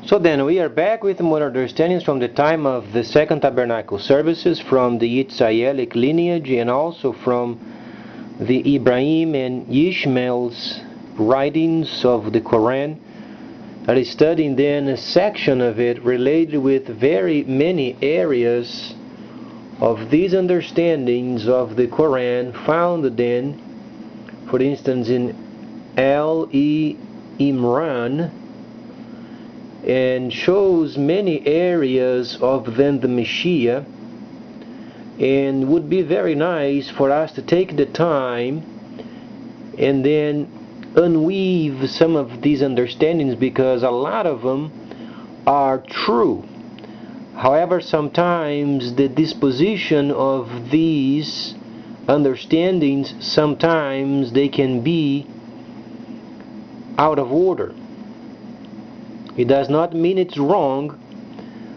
So then we are back with more understandings from the time of the Second Tabernacle services, from the Yishmaelic lineage, and also from the Ibrahim and Yishmael's writings of the Quran. I is studying then a section of it related with very many areas of these understandings of the Quran found then, for instance, in Imran, and shows many areas of then the Mashiach, and would be very nice for us to take the time and then unweave some of these understandings, because a lot of them are true. However, sometimes the disposition of these understandings, sometimes they can be out of order. It does not mean it's wrong,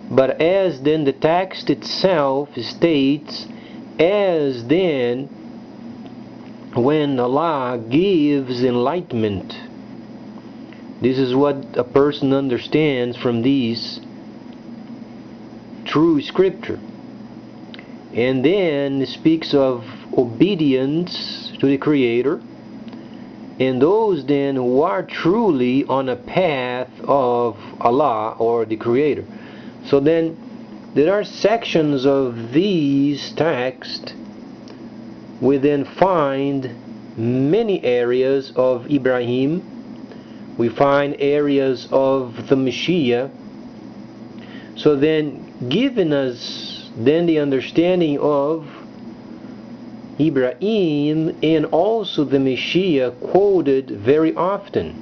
but as then the text itself states, as then when Allah gives enlightenment, this is what a person understands from these true scripture. And then speaks of obedience to the Creator, and those then who are truly on a path of Allah or the Creator. So then there are sections of these texts. We then find many areas of Ibrahim. We find areas of the Mashiach. So then giving us then the understanding of Ibrahim and also the Mashiach quoted very often.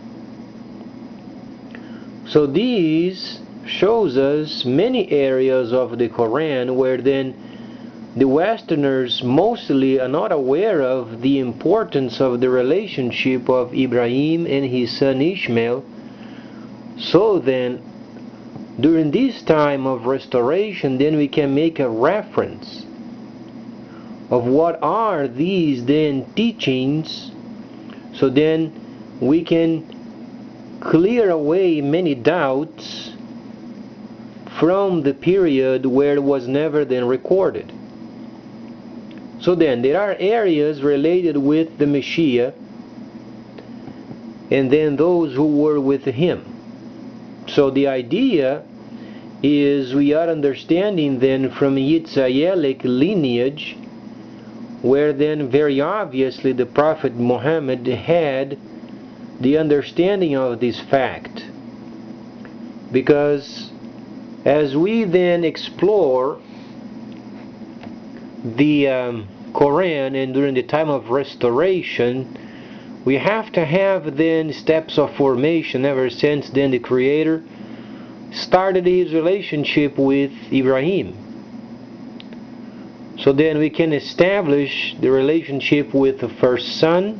So these shows us many areas of the Quran where then the Westerners mostly are not aware of the importance of the relationship of Ibrahim and his son Yishmael. So then during this time of restoration, then we can make a reference of what are these then teachings, so then we can clear away many doubts from the period where it was never then recorded. So then there are areas related with the Mashiach and then those who were with him. So the idea is we are understanding then from Yishmaelic lineage, where then very obviously the Prophet Muhammad had the understanding of this fact. Because as we then explore the Quran, and during the time of restoration, we have to have then steps of formation ever since then the Creator started his relationship with Ibrahim. So then we can establish the relationship with the first son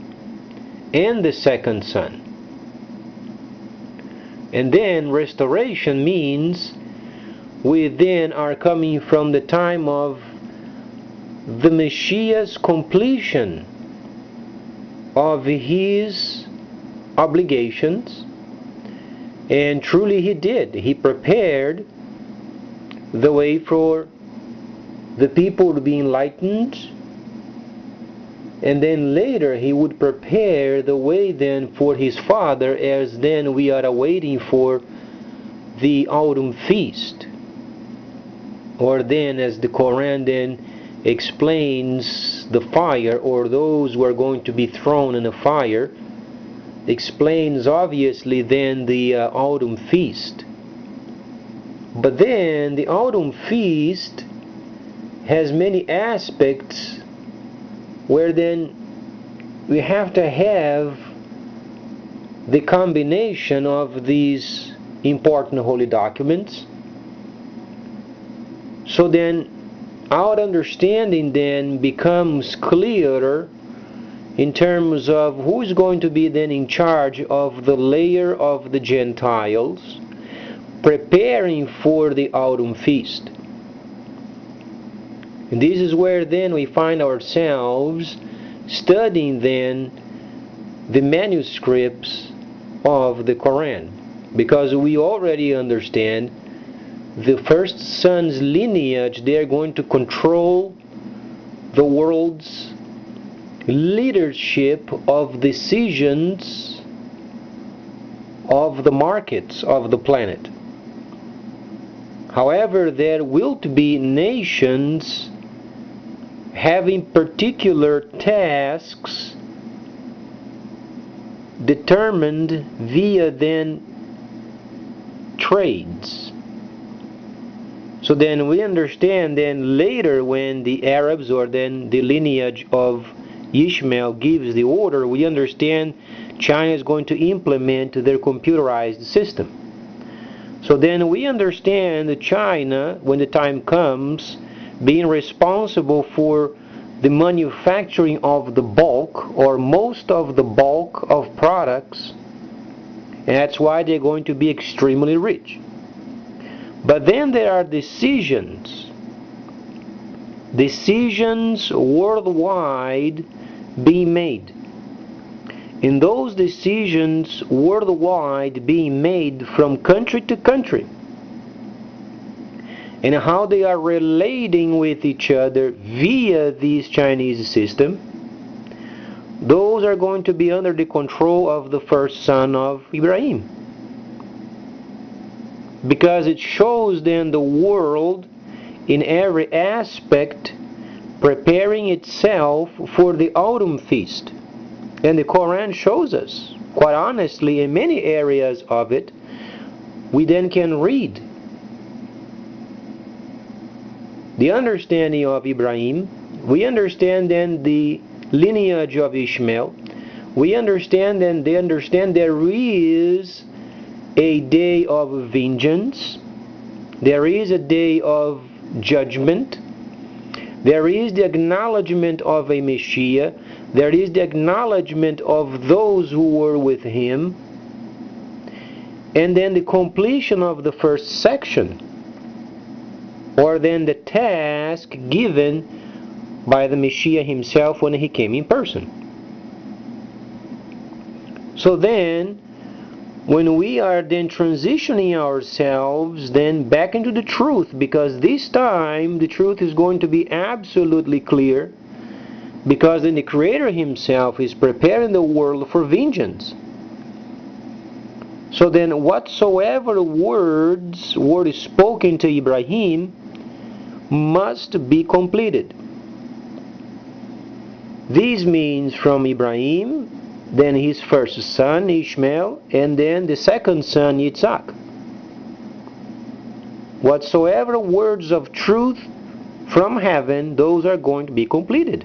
and the second son. And then restoration means we then are coming from the time of the Mashiach's completion of his obligations. And truly he did. He prepared the way for the people to be enlightened, and then later he would prepare the way then for his father, as then we are awaiting for the autumn feast, or then as the Quran then explains the fire, or those who are going to be thrown in a fire, explains obviously then the autumn feast. But then the autumn feast has many aspects where then we have to have the combination of these important holy documents. So then our understanding then becomes clearer in terms of who is going to be then in charge of the layer of the Gentiles, preparing for the autumn feast. And this is where then we find ourselves studying then the manuscripts of the Quran. because we already understand the first son's lineage. They are going to control the world's leadership of decisions of the markets of the planet. However, there will be nations having particular tasks determined via then trades. So then we understand then later when the Arabs, or then the lineage of Yishmael, gives the order, we understand China is going to implement their computerized system. So then we understand China, when the time comes, being responsible for the manufacturing of the bulk, or most of the bulk of products, and that's why they're going to be extremely rich. But then there are decisions worldwide being made. And those decisions worldwide being made from country to country, and how they are relating with each other via this Chinese system, those are going to be under the control of the first son of Ibrahim. Because it shows then the world in every aspect preparing itself for the autumn feast. And the Quran shows us, quite honestly, in many areas of it, we then can read the understanding of Ibrahim. We understand then the lineage of Ishmael. We understand then, they understand there is a day of vengeance. There is a day of judgment. There is the acknowledgement of a Messiah. There is the acknowledgement of those who were with him. And then the completion of the first section, or then the task given by the Messiah himself when he came in person. So then, when we are then transitioning ourselves then back into the truth, because this time the truth is going to be absolutely clear, because then the Creator himself is preparing the world for vengeance. So then whatsoever words were spoken to Ibrahim must be completed. This means from Ibrahim, then his first son Ishmael, and then the second son Yitzhak. Whatsoever words of truth from heaven, those are going to be completed.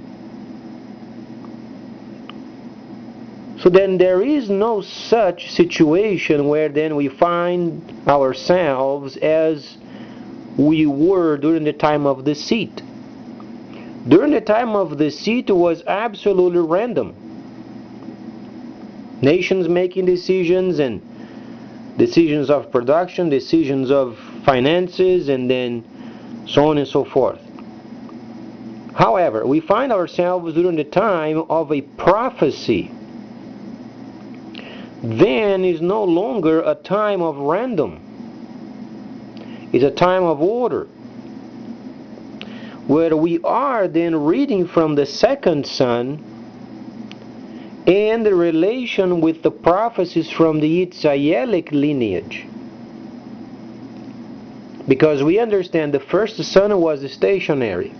So then there is no such situation where then we find ourselves as we were during the time of deceit. During the time of deceit, it was absolutely random. Nations making decisions, and decisions of production, decisions of finances, and then so on and so forth. However, we find ourselves during the time of a prophecy. Then is no longer a time of random. It's a time of order, where we are then reading from the second son and the relation with the prophecies from the Yitzhayelic lineage. Because we understand the first son was stationary.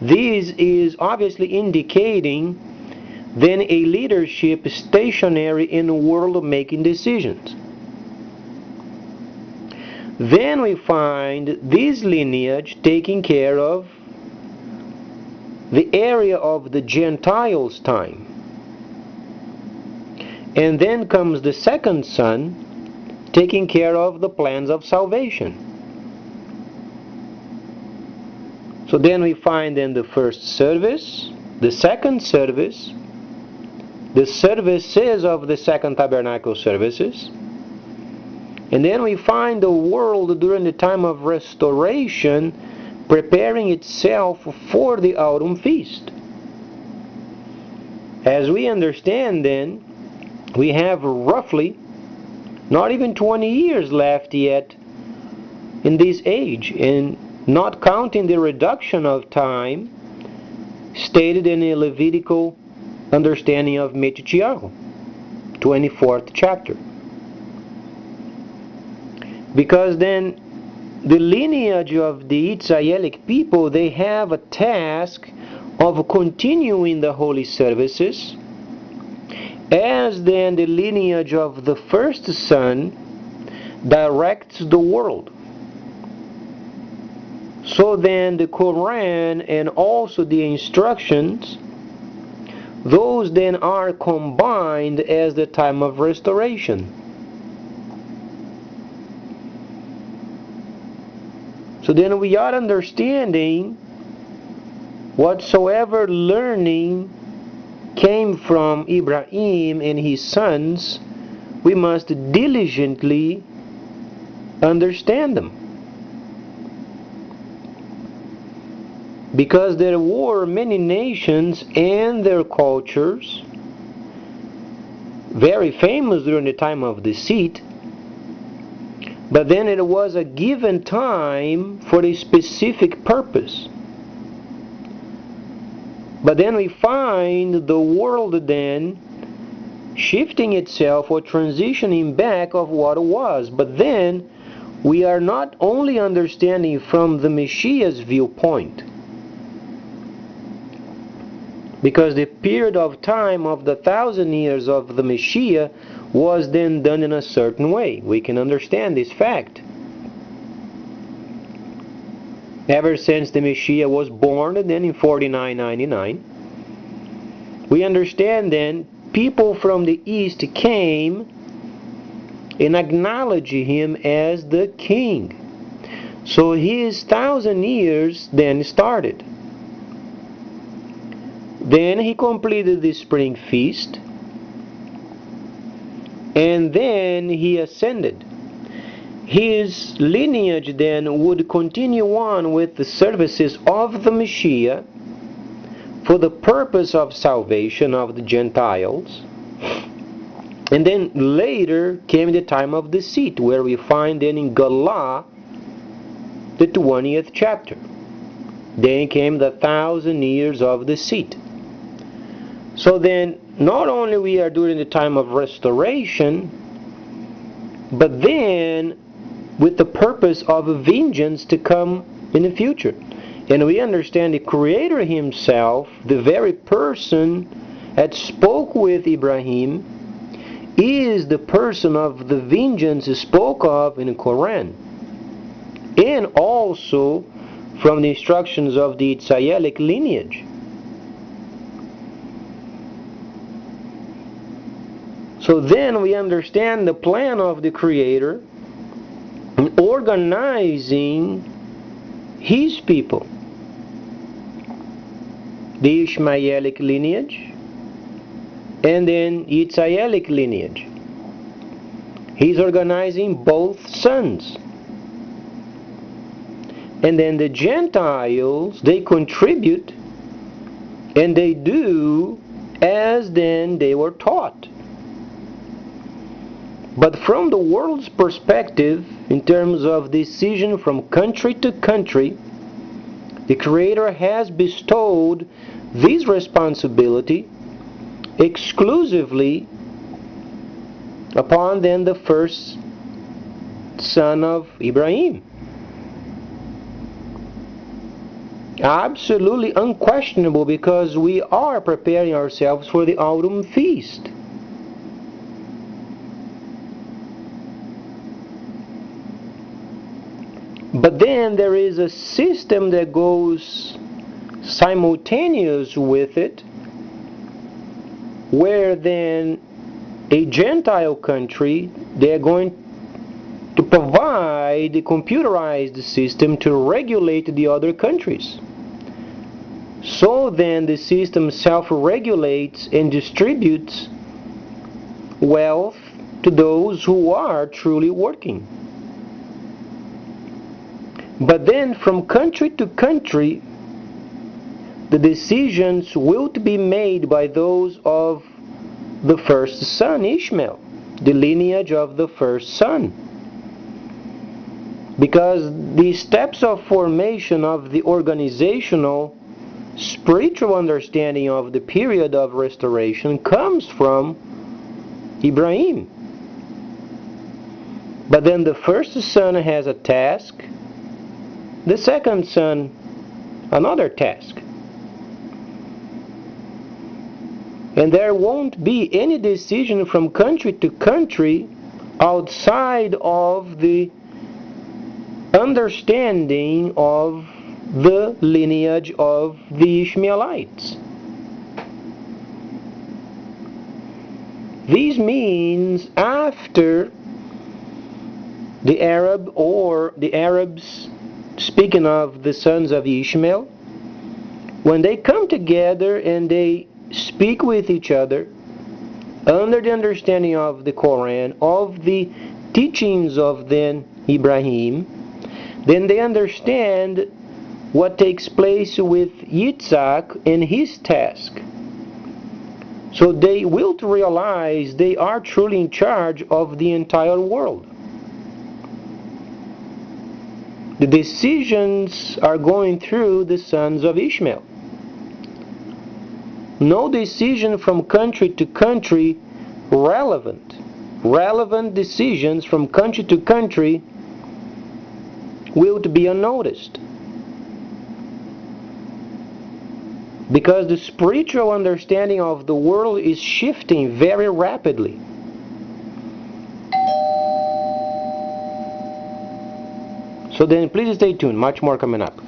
This is obviously indicating then a leadership stationary in world making decisions. Then we find this lineage taking care of the area of the Gentiles' time. And then comes the second son taking care of the plans of salvation. So then we find in the first service, the second service, the services of the second tabernacle services, and then we find the world during the time of restoration preparing itself for the autumn feast. As we understand then, we have roughly Not even 20 years left yet in this age, and not counting the reduction of time stated in the Levitical understanding of Metitiahu, 24th chapter. Because then the lineage of the Israelic people, they have a task of continuing the holy services, as then the lineage of the first son directs the world. So then the Quran and also the instructions, those then are combined as the time of restoration. So then we are understanding whatsoever learning came from Ibrahim and his sons, we must diligently understand them. Because there were many nations and their cultures, very famous during the time of deceit, but then it was a given time for a specific purpose. But then we find the world then shifting itself or transitioning back of what it was. But then we are not only understanding from the Messiah's viewpoint, because the period of time of the 1,000 years of the Messiah was then done in a certain way. We can understand this fact. Ever since the Messiah was born, and then in 4999, we understand then people from the east came and acknowledged him as the king. So his 1,000 years then started. Then he completed the spring feast, and then he ascended. His lineage then would continue on with the services of the Messiah for the purpose of salvation of the Gentiles. And then later came the time of deceit, where we find then in Galah, the 20th chapter. Then came the 1,000 years of deceit. So then, not only we are during the time of restoration, but then with the purpose of vengeance to come in the future. And we understand the Creator himself, the very person that spoke with Ibrahim, is the person of the vengeance spoke of in the Quran. And also from the instructions of the Israelic lineage. So then we understand the plan of the Creator in organizing his people. The Yishmaelic lineage and then Yitzhayelic lineage. He's organizing both sons. And then the Gentiles, they contribute and they do as then they were taught. But from the world's perspective, in terms of decision from country to country, the Creator has bestowed this responsibility exclusively upon then the first son of Ibrahim. Absolutely unquestionable, because we are preparing ourselves for the autumn feast. But then there is a system that goes simultaneous with it, where then a Gentile country, they are going to provide a computerized system to regulate the other countries. So then the system self-regulates and distributes wealth to those who are truly working. But then from country to country, the decisions will be made by those of the first son, Yishmael. the lineage of the first son. Because the steps of formation of the organizational spiritual understanding of the period of restoration comes from Ibrahim. But then the first son has a task, the second son another task. And there won't be any decision from country to country outside of the understanding of the lineage of the Yishmaelites. This means after the Arab or the Arabs, speaking of the sons of Yishmael, when they come together and they speak with each other under the understanding of the Quran, of the teachings of then Ibrahim, then they understand what takes place with Yitzhak and his task. So they will realize they are truly in charge of the entire world. The decisions are going through the sons of Ishmael. No decision from country to country relevant decisions from country to country will be unnoticed. Because the spiritual understanding of the world is shifting very rapidly. So then please stay tuned, much more coming up.